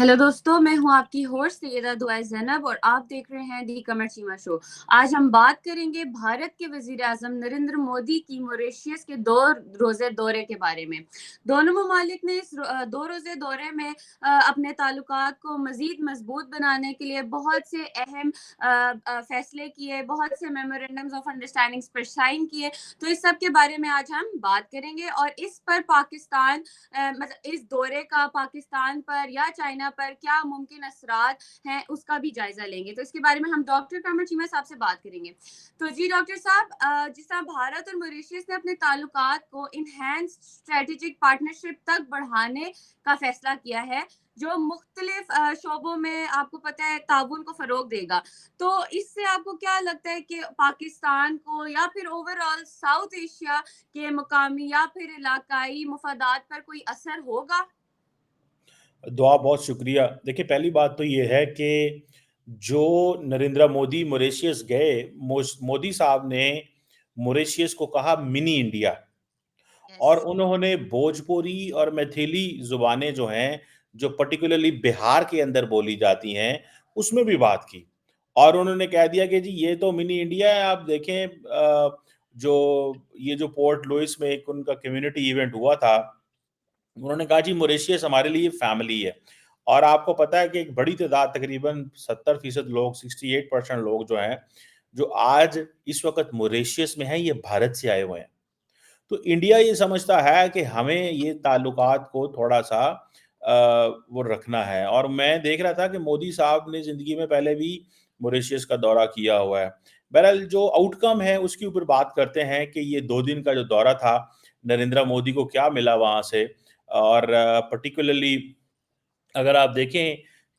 Hello दोस्तों, मैं हूं आपकी होस्ट सैयदा दुआ ज़ैनब और आप देख रहे हैं दी कमर चीमा शो। आज हम बात करेंगे भारत के वजीर आजम नरेंद्र मोदी की मॉरिशस के 2 रोज़े दौरे के बारे में। दोनों ममालिक ने इस 2 रोज़े दौरे में अपने ताल्लुकात को मज़ीद मजबूत बनाने के लिए बहुत से अहम फैसले किए, बहुत से मेमोरेंडम्स ऑफ अंडरस्टैंडिंग्स पर साइन किए। तो इस सब के बारे में आज हम बात करेंगे और इस पर पाकिस्तान मतलब इस दौरे का पाकिस्तान पर या चाइना पर क्या मुमकिन असरात हैं उसका भी जायजा लेंगे। तो इसके बारे में हम डॉक्टर कमर चीमा साहब से बात करेंगे। तो जी डॉक्टर साहब, जिस तरह भारत और मॉरिशस ने अपने ताल्लुकात को इनहेंस स्ट्रेटेजिक पार्टनरशिप तक बढ़ाने का फैसला किया है, जो मुख्तलिफ शोबों में आपको पता है ताउन को फरोग देगा। तो इससे आपको क्या लगता है कि पाकिस्तान को या फिर ओवरऑल साउथ एशिया के मुकामी या फिर इलाकाई मफादात पर कोई असर होगा? दुआ बहुत शुक्रिया। देखिए, पहली बात तो ये है कि जो नरेंद्र मोदी मॉरिशस गए, मोदी साहब ने मॉरिशस को कहा मिनी इंडिया, यस। और उन्होंने भोजपुरी और मैथिली ज़ुबानें जो हैं, जो पर्टिकुलरली बिहार के अंदर बोली जाती हैं, उसमें भी बात की। और उन्होंने कह दिया कि जी ये तो मिनी इंडिया है। आप देखें, जो ये जो पोर्ट लुइस में एक उनका कम्युनिटी इवेंट हुआ था, उन्होंने कहा जी मॉरिशस हमारे लिए फैमिली है। और आपको पता है कि एक बड़ी तादाद, तकरीबन 70% लोग, 68% लोग जो हैं, जो आज इस वक्त मॉरिशस में हैं, ये भारत से आए हुए हैं। तो इंडिया ये समझता है कि हमें ये ताल्लुकात को थोड़ा सा वो रखना है। और मैं देख रहा था कि मोदी साहब ने ज़िंदगी में पहले भी मॉरिशस का दौरा किया हुआ है। बहरहाल जो आउटकम है उसके ऊपर बात करते हैं कि ये 2 दिन का जो दौरा था, नरेंद्र मोदी को क्या मिला वहाँ से। और पर्टिकुलरली अगर आप देखें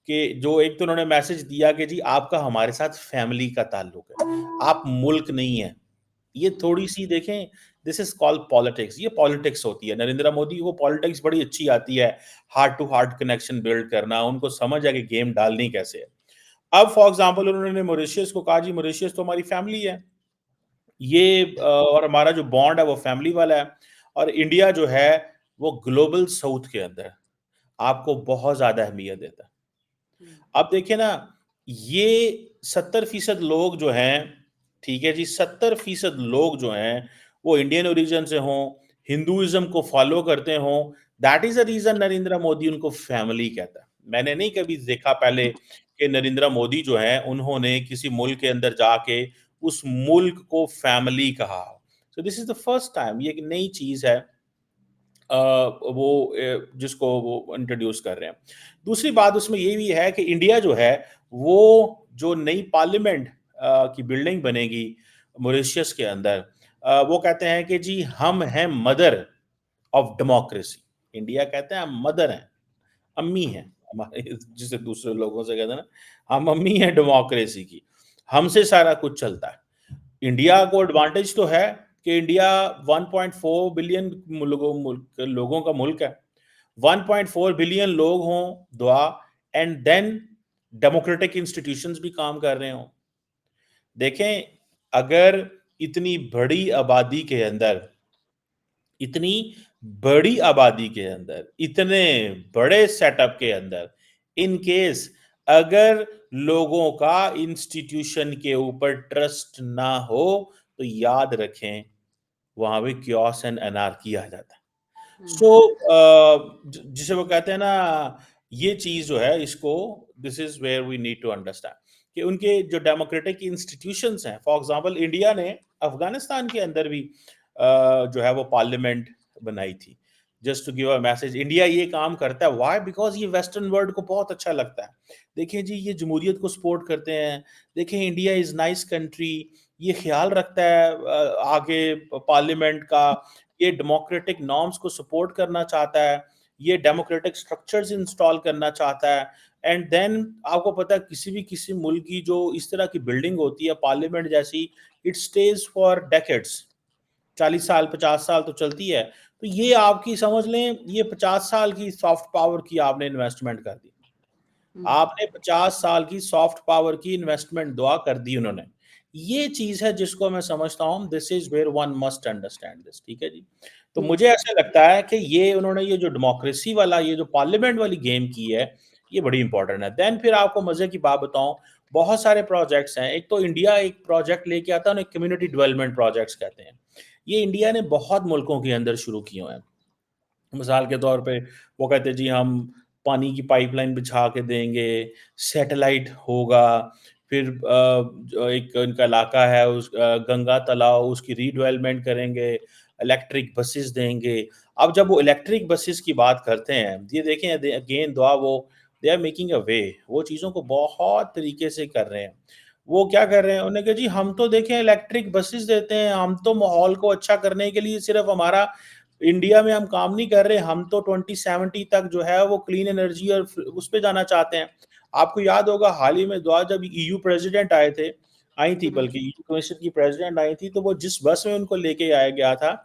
कि जो एक तो उन्होंने मैसेज दिया कि जी आपका हमारे साथ फैमिली का ताल्लुक है, आप मुल्क नहीं है। ये थोड़ी-सी देखें, दिस इज़ कॉल्ड पॉलिटिक्स। ये पॉलिटिक्स होती है। नरेंद्र मोदी को पॉलिटिक्स बड़ी अच्छी आती है, heart to heart connection build करना, उनको समझ है कि गेम डालनी कैसे है। अब फॉर एग्ज़ाम्पल उन्होंने मॉरिशस को कहा जी मॉरिशस तो हमारी फैमिली है। ये और हमारा जो बॉन्ड है वो फैमिली वाला है। और इंडिया जो है वो ग्लोबल साउथ के अंदर आपको बहुत ज़्यादा अहमियत देता है। अब देखिए ना, ये 70% लोग जो हैं, ठीक है जी, 70% लोग जो हैं, वो इंडियन ओरिजिन से हों, हिंदुइज़्म को फ़ॉलो करते हों, that is the reason Narendra Modi उनको फैमिली कहता है। मैंने नहीं कभी देखा पहले कि नरेंद्र मोदी जो हैं, उन्होंने किसी मुल्क के अंदर जाके उस मुल्क को फैमिली कहा हो। So this is the first time, ये एक नई चीज़ है जिसको वो इंट्रोड्यूस कर रहे हैं। दूसरी बात उसमें ये भी है कि इंडिया जो है, वो जो नई पार्लियामेंट की बिल्डिंग बनेगी मॉरिशस के अंदर, वो कहते हैं कि जी हम हैं मदर ऑफ डेमोक्रेसी। इंडिया कहते हैं हम मदर हैं, अम्मी हैं हमारे, जिसे दूसरे लोगों से कहते हैं ना, हम अम्मी हैं डेमोक्रेसी की, हमसे सारा कुछ चलता है। इंडिया को एडवांटेज तो है कि इंडिया 1.4 बिलियन लोगों का मुल्क है। 1.4 बिलियन लोग हों दुआ, एंड देन डेमोक्रेटिक इंस्टीट्यूशंस भी काम कर रहे हों। देखें, अगर इतनी बड़ी आबादी के अंदर, इतनी बड़ी आबादी के अंदर, इतने बड़े सेटअप के अंदर, इन केस अगर लोगों का इंस्टीट्यूशन के ऊपर ट्रस्ट ना हो, तो याद रखें वहां पे क्योस एंड एनार्की आ जाता है। सो जिसे वो कहते हैं ना, ये चीज जो है, इसको this is where we need to understand कि उनके जो डेमोक्रेटिक इंस्टीट्यूशंस हैं, फॉर एग्जांपल इंडिया ने अफगानिस्तान के अंदर भी जो है वो पार्लियामेंट बनाई थी। Just to give a message, India ये काम करता है, व्हाई? बिकॉज ये वेस्टर्न वर्ल्ड को बहुत अच्छा लगता है। देखिए जी, ये जमहूरियत को सपोर्ट करते हैं। देखिए, इंडिया इज नाइस कंट्री, ये ख्याल रखता है आगे पार्लियामेंट का, ये डेमोक्रेटिक नॉर्म्स को सपोर्ट करना चाहता है, ये डेमोक्रेटिक स्ट्रक्चर्स इंस्टॉल करना चाहता है। एंड देन आपको पता है किसी मुल्क की जो इस तरह की बिल्डिंग होती है पार्लियामेंट जैसी, इट स्टेज फॉर डेकेड्स, 40 साल 50 साल तो चलती है। तो ये आपकी समझ लें, ये 50 साल की सॉफ्ट पावर की आपने इन्वेस्टमेंट कर दी। आपने 50 साल की सॉफ्ट पावर की इन्वेस्टमेंट दुआ कर दी उन्होंने। ये चीज है जिसको मैं समझता हूं, this is where one must understand this, ठीक है जी। तो मुझे ऐसा लगता है कि ये उन्होंने ये जो डेमोक्रेसी वाला, ये जो पार्लियामेंट वाली गेम की है, ये बड़ी इंपॉर्टेंट है। देन फिर आपको मजे की बात बताऊं, बहुत सारे प्रोजेक्ट्स हैं। एक तो इंडिया एक प्रोजेक्ट लेके आता है, उन्हें कम्युनिटी डेवलपमेंट प्रोजेक्ट्स कहते हैं। ये इंडिया ने बहुत मुल्कों के अंदर शुरू किए हैं। मिसाल के तौर पे वो कहते हैं जी हम पानी की पाइपलाइन बिछा के देंगे, सैटेलाइट होगा, फिर जो एक इनका इलाका है उस गंगा तालाब उसकी रीडेवलपमेंट करेंगे, इलेक्ट्रिक बसेस देंगे। अब जब वो इलेक्ट्रिक बसेस की बात करते हैं, ये देखें अगेन दुआ वो दे आर मेकिंग अ वे, वो चीज़ों को बहुत तरीके से कर रहे हैं। वो क्या कर रहे हैं, उन्हें कहा जी हम तो देखें इलेक्ट्रिक बसेस देते हैं, हम तो माहौल को अच्छा करने के लिए सिर्फ हमारा इंडिया में हम काम नहीं कर रहे, हम तो 2070 तक जो है वो क्लीन एनर्जी और उस पे जाना चाहते हैं। आपको याद होगा हाल ही में दुआ जब ईयू प्रेसिडेंट आए थे, आई थी हम्म, बल्कि ईयू कमीशन की प्रेसिडेंट आई थी, तो वो जिस बस में उनको लेके आया गया था,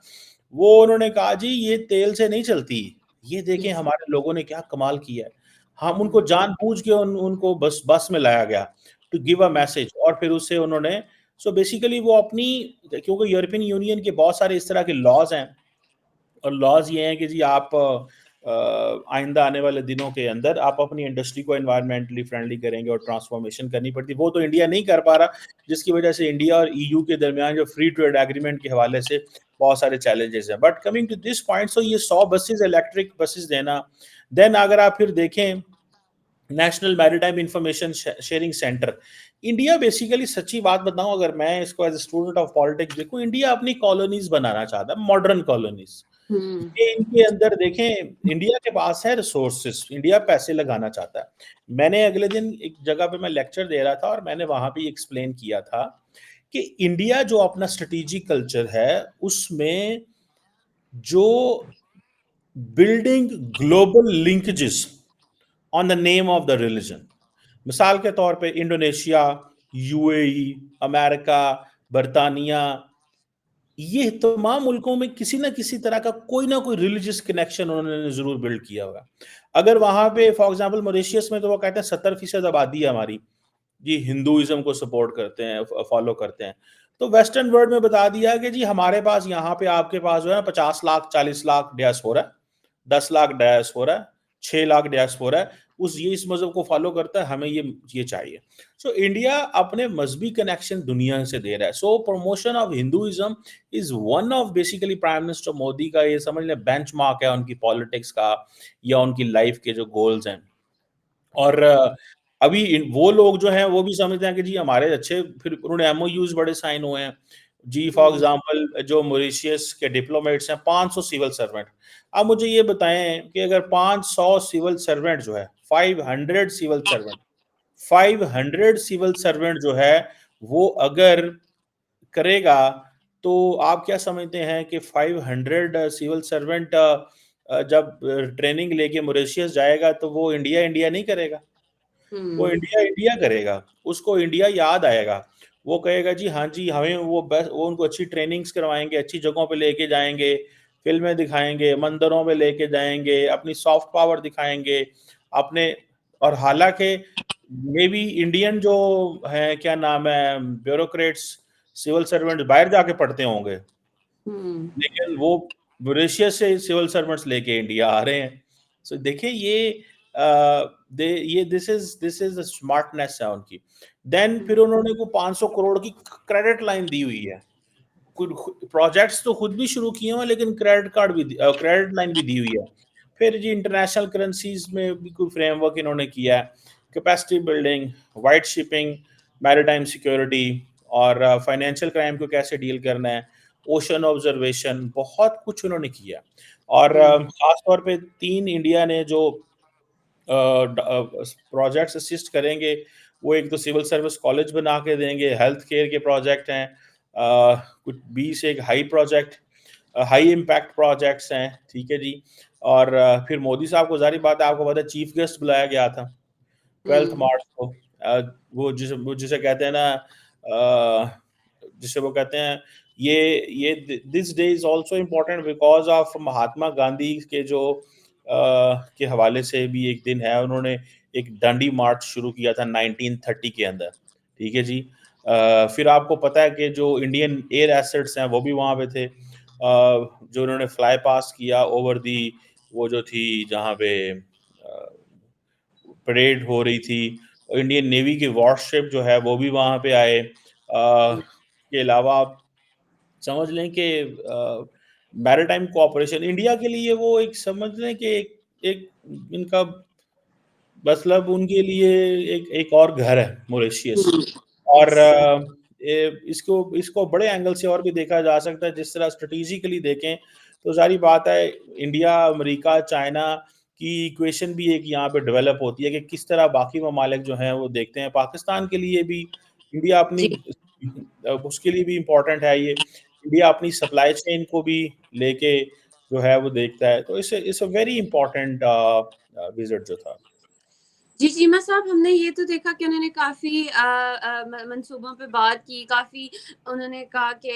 वो उन्होंने कहा जी ये तेल से नहीं चलती। ये देखें yes, हमारे लोगों ने क्या कमाल किया है। हम उनको हम्म, जानबूझ के उनको बस में लाया गया टू गिव अ मैसेज, और फिर उससे उन्होंने सो बेसिकली वो अपनी, क्योंकि यूरोपियन यूनियन के बहुत सारे इस तरह के लॉज हैं, और लॉज ये हैं कि जी आप आइंदा आने वाले दिनों के अंदर आप अपनी इंडस्ट्री को एनवायरमेंटली फ्रेंडली करेंगे और ट्रांसफॉर्मेशन करनी पड़ती, वो तो इंडिया नहीं कर पा रहा, जिसकी वजह से इंडिया और ईयू के दरमियान जो फ्री ट्रेड एग्रीमेंट के हवाले से बहुत सारे चैलेंजेस हैं। But coming to this point, so ये 100 बसेज इलेक्ट्रिक बसेज देना, देन अगर आप फिर देखें national maritime information sharing centre, India basically सच्ची बात बताऊं, अगर मैं इसको as a student of politics देखूं, इंडिया अपनी कॉलोनीज बनाना चाहता है, मॉडर्न कॉलोनीज। हम्म, ये इनके अंदर देखें, इंडिया के पास है रिसोर्सेस, इंडिया पैसे लगाना चाहता है। मैंने अगले दिन एक जगह पे मैं लेक्चर दे रहा था और मैंने वहां भी एक्सप्लेन किया था कि इंडिया जो अपना स्ट्रेटेजिक कल्चर है उसमें जो building global linkages on the name of the religion, मिसाल के तौर पे इंडोनेशिया, यूएई, अमेरिका, बर्तानिया, ये तमाम मुल्कों में किसी ना किसी तरह का कोई ना कोई रिलीजियस कनेक्शन उन्होंने जरूर बिल्ड किया होगा। अगर वहां पे फॉर एग्जांपल मॉरिशियस में तो वो कहते हैं 70% आबादी है हमारी जी हिंदुइज्म को सपोर्ट करते हैं, फॉलो करते हैं। तो वेस्टर्न वर्ल्ड में बता दिया कि जी हमारे पास यहाँ पे आपके पास जो है ना 50 लाख 40 लाख डियास्पोरा है, 10 लाख डियास्पोरा है, 6 लाख डियास्पोरा है, उस ये इस मजहब को फॉलो करता है, हमें ये चाहिए। सो इंडिया अपने मजहबी कनेक्शन दुनिया से दे रहा है। So promotion of Hinduism is one of basically prime minister Modi का ये समझ लें बेंचमार्क है उनकी पॉलिटिक्स का या उनकी लाइफ के जो गोल्स हैं। और अभी वो लोग जो हैं वो भी समझते हैं कि जी हमारे अच्छे, फिर उन्होंने एमओयूज बड़े साइन हुए हैं जी। फॉर हम्म, एग्जांपल जो मॉरिशियस के डिप्लोमेट्स हैं 500 सिविल सर्वेंट। अब मुझे ये बताएं कि अगर 500 सिविल सर्वेंट जो है 500 सिविल सर्वेंट 500 सिविल सर्वेंट जो है वो अगर करेगा, तो आप क्या समझते हैं कि 500 सिविल सर्वेंट जब ट्रेनिंग लेके मॉरिशियस जाएगा तो वो इंडिया इंडिया नहीं करेगा, वो हम्म, इंडिया इंडिया करेगा, उसको इंडिया याद आएगा। वो कहेगा जी हाँ जी हमें वो बेस्ट, वो उनको अच्छी ट्रेनिंग्स करवाएंगे, अच्छी जगहों पे लेके जाएंगे, फिल्में दिखाएंगे, मंदिरों में लेके जाएंगे, अपनी सॉफ्ट पावर दिखाएंगे अपने। और हालांकि मे बी इंडियन जो है क्या नाम है ब्यूरोक्रेट्स, सिविल सर्वेंट बाहर जाके पढ़ते होंगे, हम्म, लेकिन वो मॉरिशियस से सिविल सर्वेंट्स लेके इंडिया आ रहे हैं। सो देखिए ये ये दिस इज स्मार्टनेस है उनकी। देन फिर उन्होंने को 500 करोड़ की क्रेडिट लाइन दी हुई है, प्रोजेक्ट्स तो खुद भी शुरू किए हैं लेकिन क्रेडिट कार्ड भी क्रेडिट लाइन भी दी हुई है। फिर जी इंटरनेशनल करेंसीज में भी कोई फ्रेमवर्क इन्होंने किया है, capacity building, white shipping, maritime security, और फाइनेंशियल क्राइम को कैसे डील करना है, ओशन ऑब्जर्वेशन, बहुत कुछ उन्होंने किया। और हम्म, खास तौर पे 3 इंडिया ने जो प्रोजेक्ट्स असिस्ट करेंगे, वो एक तो सिविल सर्विस कॉलेज बना के देंगे, हेल्थ केयर के प्रोजेक्ट हैं, कुछ 20 एक high project, high impact projects हैं, ठीक है जी। और फिर मोदी साहब को जारी बात है, आपको पता है चीफ गेस्ट बुलाया गया था 12 हम्म, मार्च को। वो जिसे कहते हैं ना, जिसे वो कहते हैं, ये this day is also important because of Mahatma Gandhi के जो के हवाले से भी एक दिन है। उन्होंने एक डांडी मार्च शुरू किया था 1930 के अंदर, ठीक है जी। फिर आपको पता है कि जो इंडियन एयर एसेट्स हैं वो भी वहाँ पे थे, जो उन्होंने फ्लाई पास किया ओवर दी, वो जो थी जहाँ पे परेड हो रही थी, इंडियन नेवी के वॉरशिप जो है वो भी वहाँ पे आए। के अलावा आप समझ लें कि मैरिटाइम कोऑपरेशन इंडिया के लिए वो एक समझ लें कि एक इनका मतलब उनके लिए एक और घर है मॉरिशस। और यस इसको इसको बड़े एंगल से और भी देखा जा सकता है। जिस तरह स्ट्रेटेजिकली देखें तो जारी बात है, इंडिया, अमेरिका, चाइना की इक्वेशन भी एक यहाँ पे डेवलप होती है कि किस तरह बाकी ममालिक जो हैं वो देखते हैं। पाकिस्तान के लिए भी इंडिया अपनी जी उसके लिए भी इम्पोर्टेंट है ये। इंडिया अपनी सप्लाई चेन को भी लेके जो है वो देखता है। तो it's a very important visit जो था। जी चीमा साहब, हमने ये तो देखा कि उन्होंने काफ़ी मंसूबों पे बात की, काफ़ी उन्होंने कहा कि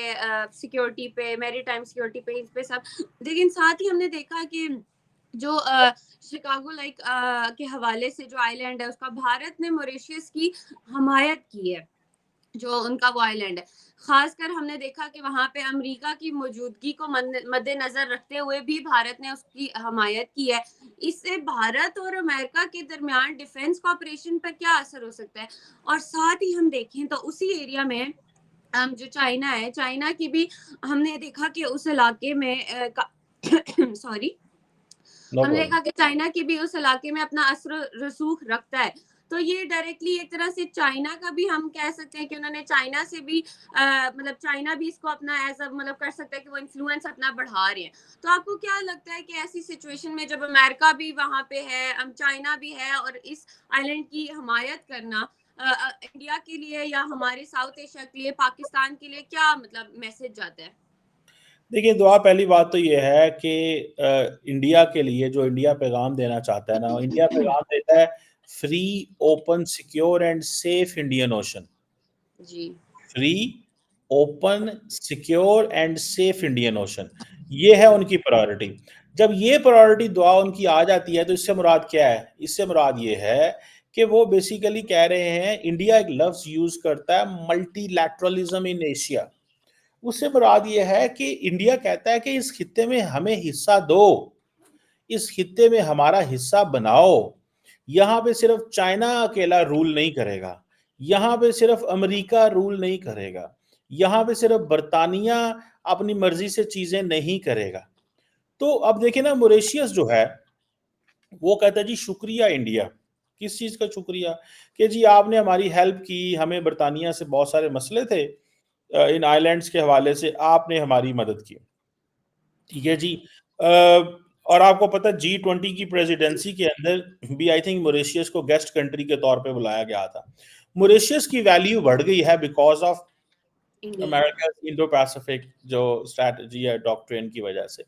सिक्योरिटी पे, मैरीटाइम सिक्योरिटी पे, इस पे सब। लेकिन साथ ही हमने देखा कि जो शिकागो लाइक के हवाले से जो आइलैंड है, उसका भारत ने मॉरिशस की हमायत की है। जो उनका वो आइलैंड है, खासकर हमने देखा कि वहां पे अमेरिका की मौजूदगी को मद्देनजर रखते हुए भी भारत ने उसकी हमायत की है। इससे भारत और अमेरिका के दरमियान डिफेंस कॉपरेशन पर क्या असर हो सकता है? और साथ ही हम देखें तो उसी एरिया में जो चाइना है, चाइना की भी हमने देखा कि उस इलाके में सॉरी नो हमने प्रॉब्लम। देखा कि चाइना की भी उस इलाके में अपना असर रसूख रखता है। तो ये डायरेक्टली एक तरह से चाइना का भी हम कह सकते हैं कि उन्होंने चाइना से भी मतलब चाइना भी इसको अपना ऐसा मतलब कर सकता है कि वो इन्फ्लुएंस अपना बढ़ा रहे हैं। तो आपको क्या लगता है कि ऐसी सिचुएशन में जब अमेरिका भी वहां पे है, चाइना भी है, और इस आइलैंड की हमायत करना इंडिया के लिए या हमारे साउथ एशिया के लिए, पाकिस्तान के लिए क्या मतलब मैसेज जाता है? देखिए, दुआ पहली बात तो ये है कि इंडिया के लिए जो इंडिया पैगाम देना चाहता है ना, इंडिया पैगाम देता है free, open, secure and safe Indian Ocean. जी free, open, secure and safe Indian Ocean, ये है उनकी प्रायोरिटी। जब ये प्रायोरिटी दुआ उनकी आ जाती है तो इससे मुराद क्या है? इससे मुराद ये है कि वो बेसिकली कह रहे हैं, इंडिया एक लफ्ज यूज करता है मल्टीलैटरलिज्म इन एशिया। उससे मुराद ये है कि इंडिया कहता है कि इस खित्ते में हमें हिस्सा दो, इस खित्ते में हमारा हिस्सा बनाओ। यहाँ पे सिर्फ चाइना अकेला रूल नहीं करेगा, यहाँ पे सिर्फ अमेरिका रूल नहीं करेगा, यहाँ पे सिर्फ बरतानिया अपनी मर्जी से चीजें नहीं करेगा। तो अब देखिए ना, मॉरिशस जो है वो कहता है जी शुक्रिया इंडिया। किस चीज का शुक्रिया? कि जी आपने हमारी हेल्प की, हमें बरतानिया से बहुत सारे मसले थे इन आइलैंड्स के हवाले से, आपने हमारी मदद की। ठीक है जी। और आपको पता है G20 की प्रेसिडेंसी के अंदर भी आई थिंक मॉरिशस को गेस्ट कंट्री के तौर पे बुलाया गया था। मॉरिशस की वैल्यू बढ़ गई है because of India America Indo Pacific जो स्ट्रैटेजी है, डॉक्ट्रिन की वजह से।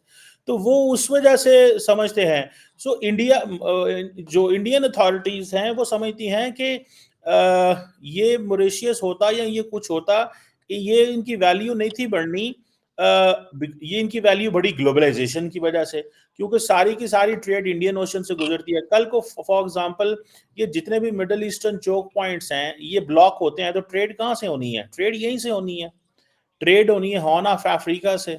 तो वो उस वजह से समझते हैं। सो इंडिया, जो इंडियन अथॉरिटीज हैं वो समझती हैं कि ये मॉरिशस होता या ये कुछ होता, ये इनकी वैल्यू नहीं थी बढ़नी। ये इनकी वैल्यू बढ़ी ग्लोबलाइजेशन की वजह से, क्योंकि सारी की सारी ट्रेड इंडियन ओशन से गुजरती है। कल को फॉर एग्जांपल ये जितने भी मिडिल ईस्टर्न चोक पॉइंट्स हैं ये ब्लॉक होते हैं, तो ट्रेड कहाँ से होनी है? ट्रेड यहीं से होनी है। ट्रेड होनी है हॉर्न ऑफ अफ्रीका से,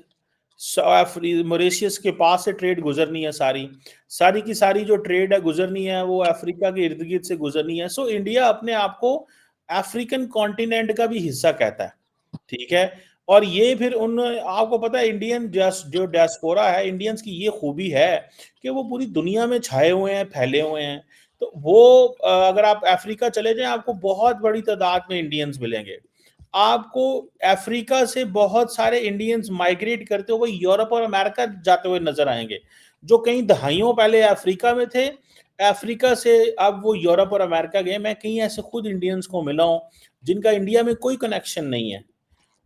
मॉरिशस के पास से ट्रेड गुजरनी है। सारी सारी की सारी जो ट्रेड है गुजरनी है वो अफ्रीका के इर्द गिर्द से गुजरनी है। सो इंडिया अपने आप को अफ्रीकन कॉन्टिनेंट का भी हिस्सा कहता है। ठीक है। और ये फिर उन, आपको पता है इंडियन जो डियास्पोरा है, इंडियंस की ये खूबी है कि वो पूरी दुनिया में छाए हुए हैं, फैले हुए हैं। तो वो अगर आप अफ्रीका चले जाएं आपको बहुत बड़ी तादाद में इंडियंस मिलेंगे। आपको अफ्रीका से बहुत सारे इंडियंस माइग्रेट करते हुए यूरोप और अमेरिका जाते हुए नजर आएंगे, जो कई दहाइयों पहले अफ्रीका में थे। अफ्रीका से अब वो यूरोप और अमेरिका गए। मैं कहीं ऐसे खुद इंडियंस को मिला हूं जिनका इंडिया में कोई कनेक्शन नहीं है।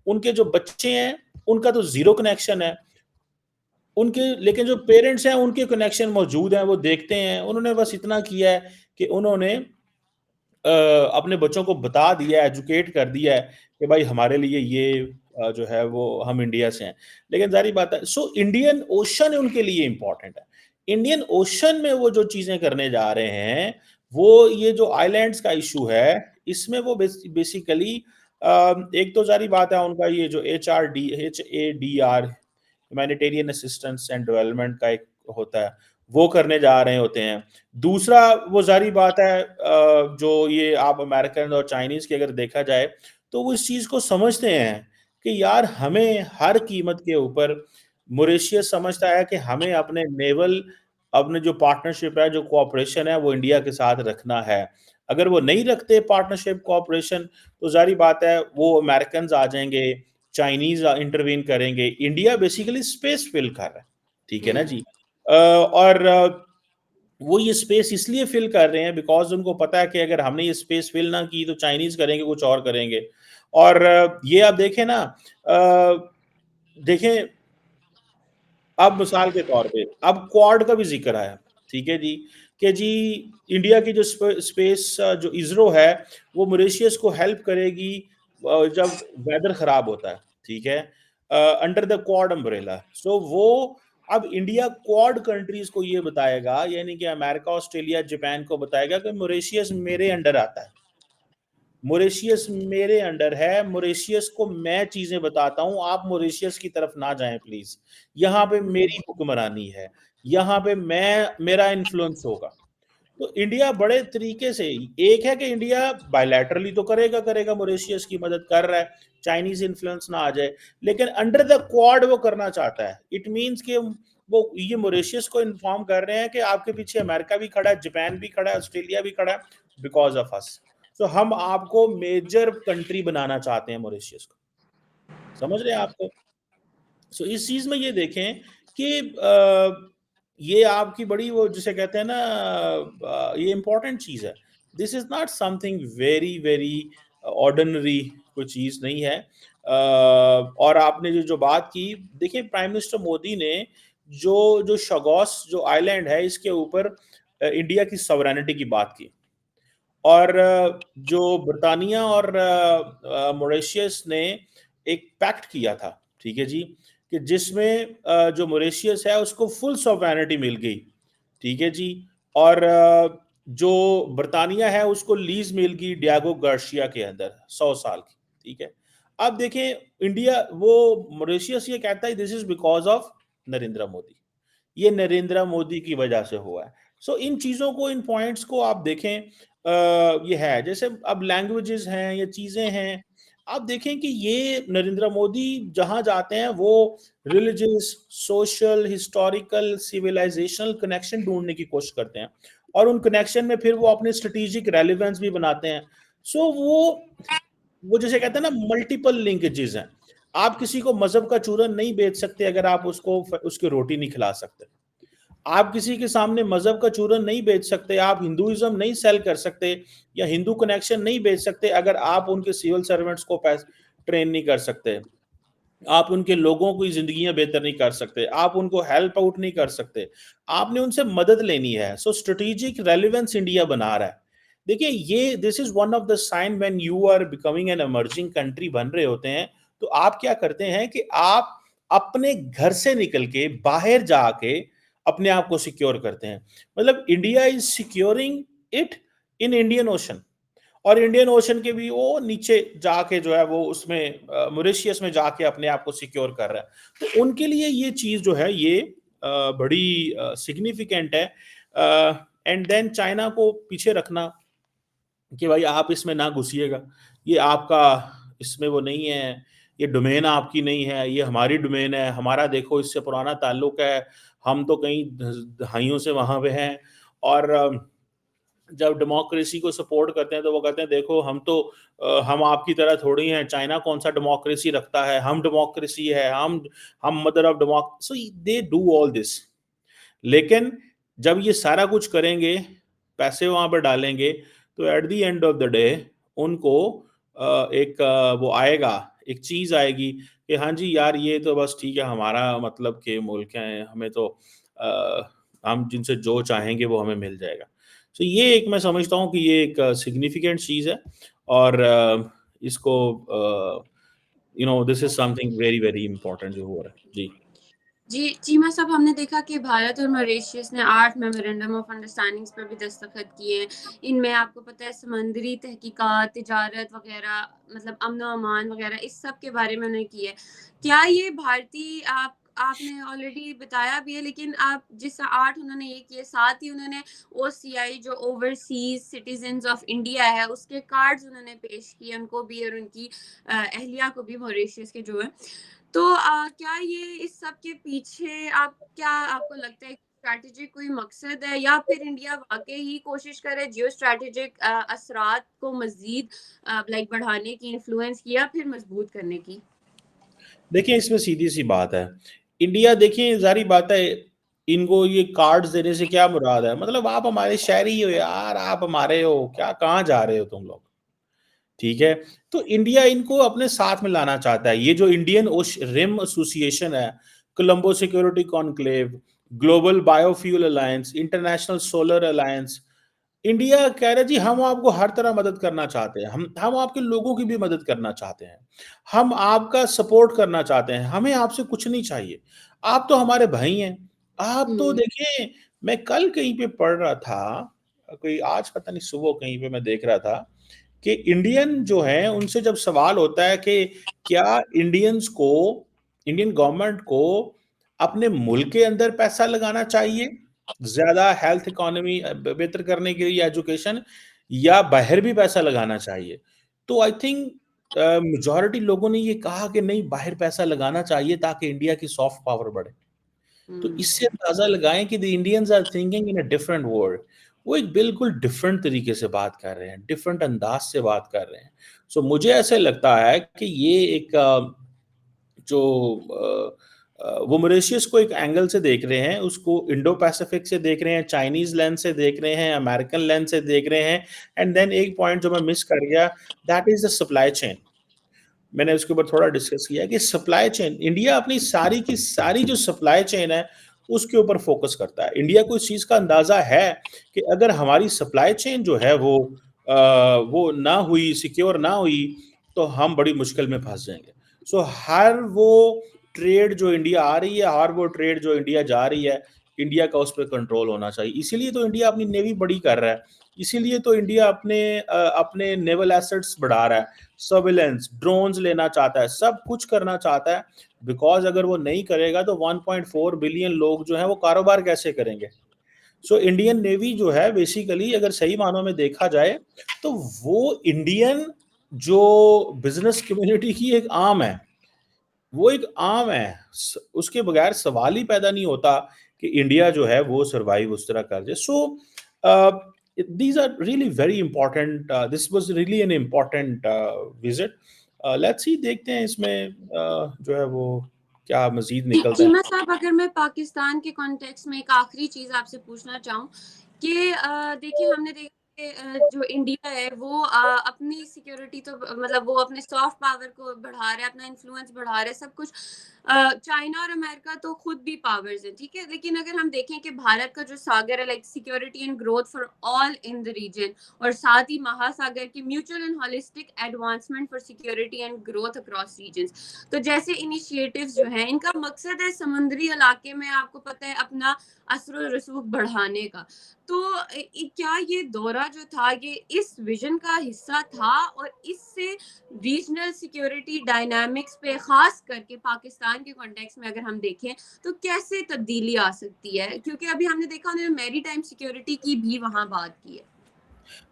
उनके जो बच्चे हैं उनका तो जीरो कनेक्शन है उनके, लेकिन जो पेरेंट्स हैं उनके कनेक्शन मौजूद हैं, वो देखते हैं। उन्होंने बस इतना किया है कि उन्होंने अपने बच्चों को बता दिया, एजुकेट कर दिया है कि भाई हमारे लिए ये जो है वो हम इंडिया से हैं। लेकिन जारी बात है, सो इंडियन ओशन उनके लिए इंपॉर्टेंट है। इंडियन ओशन में वो जो चीजें करने जा रहे हैं, वो ये जो आइलैंड्स का इशू है, इसमें वो बेसिकली एक तो जारी बात है उनका ये जो HADR, humanitarian assistance and development का एक होता है, वो करने जा रहे होते हैं। दूसरा, वो ज़ाहिर बात है, जो ये आप अमेरिकन और चाइनीज़ की अगर देखा जाए, तो वो इस चीज़ को समझते हैं कि यार हमें हर कीमत के ऊपर, मॉरिशस समझता है कि हमें अपने नेवल, अपने जो पार्टनरशिप है, जो कोऑपरेशन है, वो इंडिया के साथ रखना है। अगर वो नहीं रखते पार्टनरशिप कोऑपरेशन, तो ज़ाहिर बात है वो अमेरिकन्स आ जाएँगे, चाइनीज़ इंटरवीन करेंगे। इंडिया बेसिकली स्पेस फिल कर रहा है, ठीक है ना जी? और वो ये स्पेस इसलिए फिल कर रहे हैं बिकॉज़ उनको पता है कि अगर हमने ये स्पेस फिल ना की तो चाइनीज़ करेंगे, कुछ और करेंगे। और ये आप देखें ना, देखें, अब मिसाल के तौर पे अब क्वाड का भी ज़िक्र आया, ठीक है जी? कि जी इंडिया की जो स्पेस जो इसरो है, वो मॉरिशस को हेल्प करेगी जब वेदर खराब होता है, ठीक है? Under the Quad umbrella. So वो अब इंडिया क्वाड कंट्रीज़ को ये बताएगा, यानी कि अमेरिका, ऑस्ट्रेलिया, जापान को बताएगा कि मॉरिशस मेरे अंडर आता है। मॉरिशस मेरे अंडर है, मॉरिशस को मैं चीज़ें बताता हूँ, आप मॉरिशस की तरफ ना जाएँ प्लीज़। यहाँ पे मेरी हुक्मरानी है, यहाँ पे मेरा इन्फ्लुएंस होगा। तो इंडिया बड़े तरीके से, एक है कि इंडिया बायलैटरली तो करेगा मॉरिशस की मदद कर रहा है, चाइनीज़ इन्फ्लुएंस ना आ जाए, लेकिन अंडर द क्वाड वो करना चाहता है। इट मीन्स कि वो ये मॉरिशस को इन्फॉर्म कर रहे हैं कि आपके पीछे अमेरिका भी खड़ा है, जापान भी खड़ा है, ऑस्ट्रेलिया भी खड़ा है, बिकॉज़ ऑफ अस। तो हम आपको मेजर कंट्री बनाना चाहते हैं मॉरिशस को। समझ रहे हैं आप? सो इस चीज़ में ये देखें कि ये आपकी बड़ी, वो जिसे कहते हैं ना, ये इम्पोर्टेंट चीज़ है। This is not something very, very ordinary, कोई चीज़ नहीं है। और आपने जो जो बात की, देखिए प्राइम मिनिस्टर मोदी ने जो जो शगोस जो आइलैंड है, इसके ऊपर इंडिया की सॉवरेनिटी की बात की। और जो ब्रिटानिया और मॉरिशस ने एक पैक्ट किया था, ठीक है जी? कि जिसमें जो मॉरिशस है उसको फुल सॉवरेनिटी मिल गई, ठीक है जी? और जो ब्रिटानिया है उसको लीज़ मिल गई डियागो गार्सिया के अंदर 100 साल की, ठीक है? अब देखें इंडिया, वो मॉरिशस ये कहता है this is because of Narendra Modi. ये नरेंद्र मोदी की वजह से हुआ है। सो इन चीज़ों को, इन पॉइंट्स को आप देखें, ये है जैसे अब लैंग्वेजेस हैं, ये चीज़ें हैं, आप देखें कि ये नरेंद्र मोदी जहाँ जाते हैं वो religious, social, historical, civilisational connection ढूंढने की कोशिश करते हैं, और उन कनेक्शन में फिर वो अपने स्ट्रेटेजिक रेलिवेंस भी बनाते हैं। सो वो जैसे कहते हैं ना, मल्टीपल लिंकेजेस हैं। आप किसी को मजहब का चूरन नहीं बेच सकते अगर आप उसको उसकी रोटी नहीं खिला सकते। आप किसी के सामने मजहब का चूरन नहीं बेच सकते, आप हिंदुइज्म नहीं सेल कर सकते, या हिंदू कनेक्शन नहीं बेच सकते अगर आप उनके सिविल सर्वेंट्स को ट्रेन नहीं कर सकते, आप उनके लोगों की जिंदगियां बेहतर नहीं कर सकते, आप उनको हेल्प आउट नहीं कर सकते, आपने उनसे मदद लेनी है। सो स्ट्रेटेजिक रेलिवेंस इंडिया बना रहा है। देखिए ये, this is one of the sign when you are becoming an emerging country बन रहे होते हैं, तो आप क्या करते हैं कि आप अपने घर से निकल के बाहर जाके अपने आप को सिक्योर करते हैं। मतलब India is securing it in Indian ocean, और इंडियन ओशन के भी वो नीचे जाके जो है वो उसमें मॉरिशस में जाके अपने आप को सिक्योर कर रहा है। तो उनके लिए ये चीज़ जो है ये बड़ी सिग्निफिकेंट है। एंड देन चाइना को पीछे रखना कि भाई आप इसमें ना घुसिएगा, ये आपका, इसमें वो नहीं है, ये डोमेन आपकी नहीं है, ये हमारी डोमेन है, हमारा देखो इससे पुराना ताल्लुक है, हम तो कई दहाइयों से वहाँ पे हैं। और जब डेमोक्रेसी को सपोर्ट करते हैं तो वो कहते हैं देखो हम तो हम आपकी तरह थोड़ी हैं, चाइना कौन सा डेमोक्रेसी रखता है, हम डेमोक्रेसी है, हम mother of democracy. So they do all this, लेकिन जब ये सारा कुछ करेंगे, पैसे वहां पर डालेंगे, तो at the end of the day उनको एक वो आएगा, एक चीज आएगी कि हाँ जी यार ये तो बस ठीक है, हमारा मतलब के मुल्क हैं, हमें तो हम जिनसे जो चाहेंगे वो हमें मिल जाएगा। तो ये एक मैं समझता हूँ कि ये एक सिग्निफिकेंट चीज़ है, और इसको this is something very very important जो हो रहा है जी। जी चीमा साहब, हमने देखा कि भारत और मॉरिशस ने 8 मेमोरेंडम ऑफ अंडरस्टैंडिंग्स पर भी दस्तखत किए। इनमें आपको पता है समुद्री तहकीकात, तिजारत वगैरह, मतलब अमन और अमान वगैरह, इस सब के बारे में उन्होंने की है। क्या ये भारतीय आप आपने ऑलरेडी बताया भी है, लेकिन आप जिस 8 उन्होंने ये किए, साथ ही उन्होंने ओसीआई जो ओवरसीज सिटीजन्स ऑफ इंडिया है उसके कार्ड्स उन्होंने पेश किए, उनको भी और उनकी अहलिया को भी, मॉरिशस के जो है। तो क्या ये इस सब के पीछे आप क्या आपको लगता है स्ट्रैटेजिक कोई मकसद है, या फिर इंडिया वाकई ही कोशिश करे जियो स्ट्रैटेजिक असरात को मजीद लाइक बढ़ाने की, इन्फ्लुएंस की, या फिर मजबूत करने की? देखिए इसमें सीधी सी बात है, इंडिया देखिए जारी बात है, इनको ये कार्ड्स देने से क्या मुराद है, मतलब आप हमारे शहरी हो यार, आप हमारे हो क्या, कहाँ जा रहे हो तुम लोग, ठीक है। तो इंडिया इनको अपने साथ में लाना चाहता है, ये जो इंडियन रिम एसोसिएशन है, Colombo security conclave, global biofuel alliance, international solar alliance, India कह रहा है जी हम आपको हर तरह मदद करना चाहते हैं, हम आपके लोगों की भी मदद करना चाहते हैं, हम आपका सपोर्ट करना चाहते हैं, हमें आपसे कुछ नहीं चाहिए, आप तो हमारे भाई हैं। आप तो हम्म। देखिए, मैं कल कहीं पे पढ़ रहा था, कोई आज पता नहीं सुबह कहीं पे मैं देख रहा था कि इंडियन जो हैं उनसे जब सवाल होता है कि क्या इंडियंस को, इंडियन गवर्नमेंट को अपने मुल्क के अंदर पैसा लगाना चाहिए ज्यादा हेल्थ इकोनॉमी बेहतर करने के लिए, एजुकेशन, या बाहर भी पैसा लगाना चाहिए, तो आई थिंक मेजॉरिटी लोगों ने ये कहा कि नहीं, बाहर पैसा लगाना चाहिए ताकि इंडिया की सॉफ्ट पावर बढ़े। तो हम्म। इससे अंदाजा लगाएं कि the Indians are thinking in a different world, वो एक बिल्कुल डिफरेंट तरीके से बात कर रहे हैं, डिफरेंट अंदाज से बात कर रहे हैं। सो मुझे ऐसे लगता है कि ये एक जो वो मॉरिशस को एक एंगल से देख रहे हैं, उसको इंडो पैसिफिक से देख रहे हैं, चाइनीज लेंस से देख रहे हैं, अमेरिकन लेंस से देख रहे हैं, एंड देन एक पॉइंट जो मैं मिस कर गया, that is the supply chain. मैंने उसके ऊपर थोड़ा डिस्कस किया कि सप्लाई चेन, इंडिया अपनी सारी की सारी जो सप्लाई चेन है उसके ऊपर फोकस करता है। इंडिया को इस चीज का अंदाजा है कि अगर हमारी सप्लाई चेन जो है वो ना हुई, सिक्योर ना हुई, तो हम बड़ी मुश्किल में फंस जाएंगे। सो हर वो ट्रेड जो इंडिया आ रही है, हर वो ट्रेड जो इंडिया जा रही है, इंडिया का उस पर कंट्रोल होना चाहिए। इसीलिए तो इंडिया अपनी नेवी बड़ी कर रहा है, इसीलिए तो इंडिया अपने नेवल एसेट्स बढ़ा रहा है, सर्विलेंस, ड्रोन्स लेना चाहता है, सब कुछ करना चाहता है, बिकॉज अगर वो नहीं करेगा तो 1.4 बिलियन लोग जो हैं वो कारोबार कैसे करेंगे। सो इंडियन नेवी जो है बेसिकली अगर सही मानों में देखा जाए तो वो इंडियन जो बिजनेस कम्युनिटी की एक आर्म है, वो एक आर्म है। उसके बगैर सवाल ही पैदा नहीं होता कि इंडिया जो है वो सर्वाइव उस तरह कर जाए। सो these are really very important, this was really an important visit। Let's see, देखते हैं इसमें जो है वो क्या मजीद निकलता है। चीमा साहब, अगर मैं पाकिस्तान के कॉन्टेक्स्ट में एक आखिरी चीज आपसे पूछना चाहूँ कि देखिए हमने देखा कि जो इंडिया है वो अपनी सिक्योरिटी तो मतलब वो अपने सॉफ्ट पावर को बढ़ा रहा है, अपना इन्फ्लुएंस बढ़ा रहा है, सब कुछ। चाइना और अमेरिका तो खुद भी पावर्स है, ठीक है, लेकिन अगर हम देखें कि भारत का जो सागर है, like security and growth for all in the region, और साथ ही महासागर की mutual and holistic advancement for security and growth across regions, तो जैसे इनिशिएटिव्स जो हैं इनका मकसद है समुद्री इलाके में, आपको पता है, अपना असर रसूख बढ़ाने का। तो क्या ये दौरा जो था ये इस विजन का हिस्सा था, और इससे रीजनल सिक्योरिटी डायनामिक्स पे खास करके पाकिस्तान के कॉन्टेक्स्ट में अगर हम देखें तो कैसे तब्दीली आ सकती है, क्योंकि अभी हमने देखा उन्होंने मैरी टाइम सिक्योरिटी की भी वहां बात की है।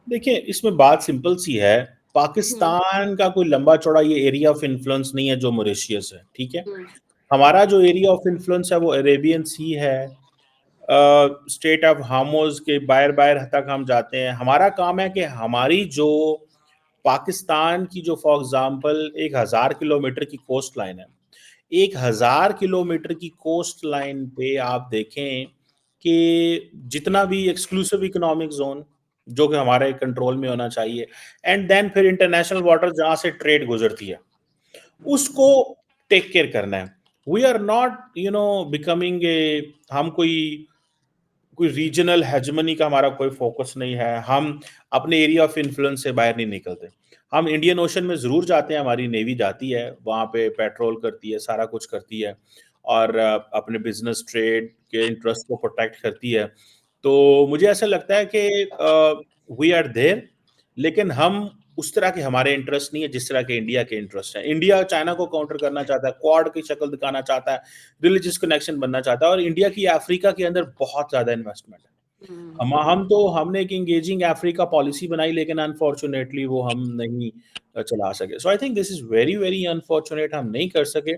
देखिए इसमें बात सिंपल सी है, हम्म। पाकिस्तान का कोई लंबा चौड़ा ये एरिया ऑफ इन्फ्लुएंस नहीं है जो मॉरिशियस है, ठीक है। हम्म। हमारा जो एरिया ऑफ इन्फ्लुएंस है वो अरेबियन सी है, स्टेट ऑफ हार्मोज के बाहर बाहर तक हम जाते हैं। हमारा काम है कि हमारी जो पाकिस्तान की जो फॉर एग्जांपल 1,000 किलोमीटर की कोस्ट लाइन है, 1,000 किलोमीटर की कोस्ट लाइन पे आप देखें कि जितना भी एक्सक्लूसिव इकोनॉमिक जोन जो कि हमारे कंट्रोल में होना चाहिए, एंड देन फिर इंटरनेशनल वाटर जहां से ट्रेड गुजरती है, उसको टेक केयर करना है। We are not becoming a, हम कोई कोई रीजनल हेजमनी का हमारा कोई फोकस नहीं है, हम अपने एरिया ऑफ इन्फ्लुएंस से बाहर नहीं निकलते। हम इंडियन ओशन में ज़रूर जाते हैं, हमारी नेवी जाती है वहाँ पे, पेट्रोल करती है, सारा कुछ करती है, और अपने बिजनेस ट्रेड के इंटरेस्ट को प्रोटेक्ट करती है। तो मुझे ऐसा लगता है कि वी आर देयर, लेकिन हम उस तरह के हमारे इंटरेस्ट नहीं है जिस तरह के इंडिया के इंटरेस्ट हैं। इंडिया चाइना को काउंटर करना चाहता है, क्वाड की शक्ल दिखाना चाहता है, रिलीजियस कनेक्शन बनना चाहता है, और इंडिया की अफ्रीका के अंदर बहुत ज़्यादा इन्वेस्टमेंट है। हमने एक एंगेजिंग अफ्रीका पॉलिसी बनाई, लेकिन अनफॉर्चुनेटली वो हम नहीं चला सके। So I think this is very, very unfortunate, हम नहीं कर सके।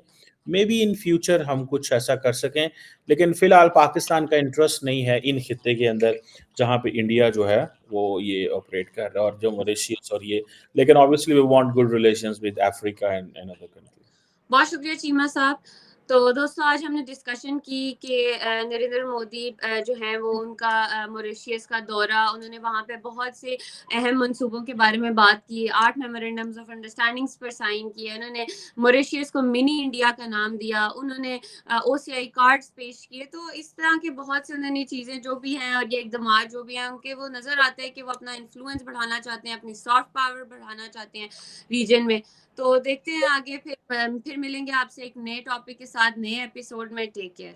मेबी इन फ्यूचर हम कुछ ऐसा कर सकें, लेकिन फ़िलहाल पाकिस्तान का इंटरेस्ट नहीं है इन खित्ते के अंदर, जहाँ पे इंडिया जो है वो ये ऑपरेट कर रहा है, और जो मॉरिशस और ये, लेकिन obviously we want good relations with Africa and other countries. बहुत शुक्रिया चीमा साहब। तो दोस्तों, आज हमने डिस्कशन की कि नरेंद्र मोदी जो हैं वो उनका मॉरिशस का दौरा, उन्होंने वहाँ पे बहुत से अहम मंसूबों के बारे में बात की, 8 मेमोरेंडम्स ऑफ अंडरस्टैंडिंग्स पर साइन किए, उन्होंने मॉरिशस को मिनी इंडिया का नाम दिया, उन्होंने ओसीआई कार्ड्स पेश किए। तो इस तरह के बहुत से उन्होंने चीज़ें जो भी हैं, और ये इक़दामात जो भी हैं उनके, वो नज़र आते हैं कि वो अपना इन्फ्लुएंस बढ़ाना चाहते हैं, अपनी सॉफ्ट पावर बढ़ाना चाहते हैं रीजन में। तो देखते हैं आगे, फिर मिलेंगे आपसे एक नए टॉपिक के साथ, नए एपिसोड में। Take care.